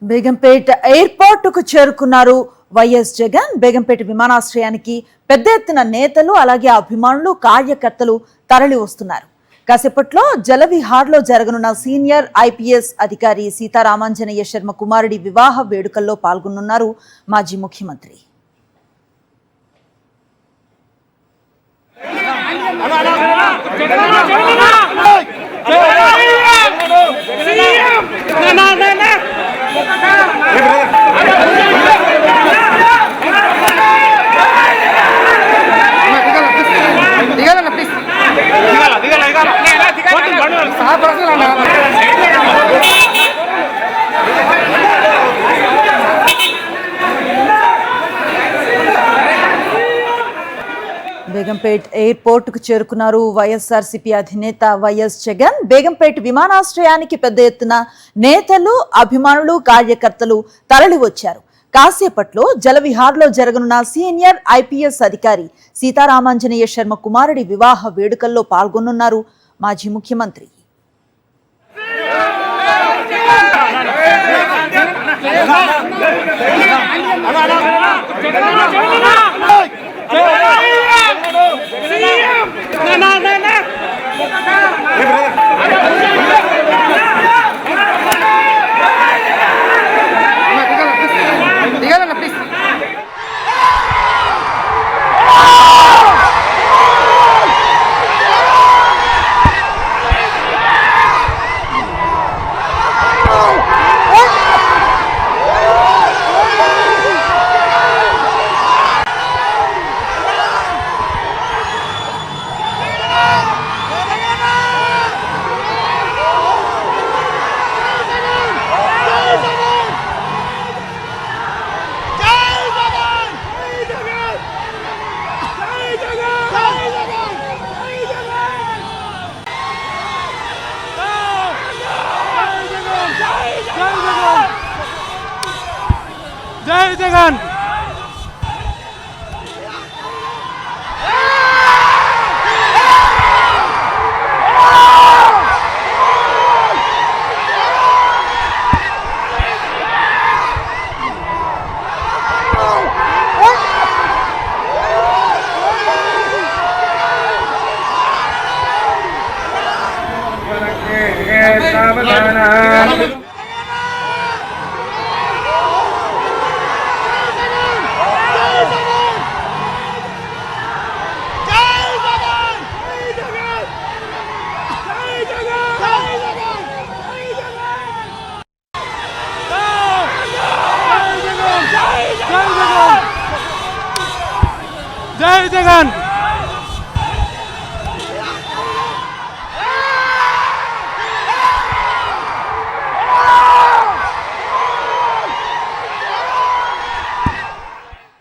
బేగంపేట ఎయిర్పోర్టుకు చేరుకున్నారు వైఎస్ జగన్. బేగంపేట విమానాశ్రయానికి పెద్ద ఎత్తున నేతలు అలాగే అభిమానులు కార్యకర్తలు తరలి వస్తున్నారు. కాసేపట్లో జలవిహార్లో జరగనున్న సీనియర్ ఐపీఎస్ అధికారి సీతారామాంజనేయ శర్మ కుమారుడి వివాహ వేడుకల్లో పాల్గొనున్నారు మాజీ ముఖ్యమంత్రి. బేగంపేట్ ఎయిర్పోర్టుకు చేరుకున్నారు వైఎస్ఆర్సీపీ అధినేత వైఎస్ జగన్. బేగంపేట్ విమానాశ్రయానికి పెద్ద ఎత్తున నేతలు అభిమానులు కార్యకర్తలు తరలి వచ్చారు. కాసేపట్లో జలవిహార్లో జరగనున్న సీనియర్ ఐపీఎస్ అధికారి సీతారామాంజనేయ శర్మ కుమారుడి వివాహ వేడుకల్లో పాల్గొనున్నారు మాజీ ముఖ్యమంత్రి. జై జగన్. జై జగన్.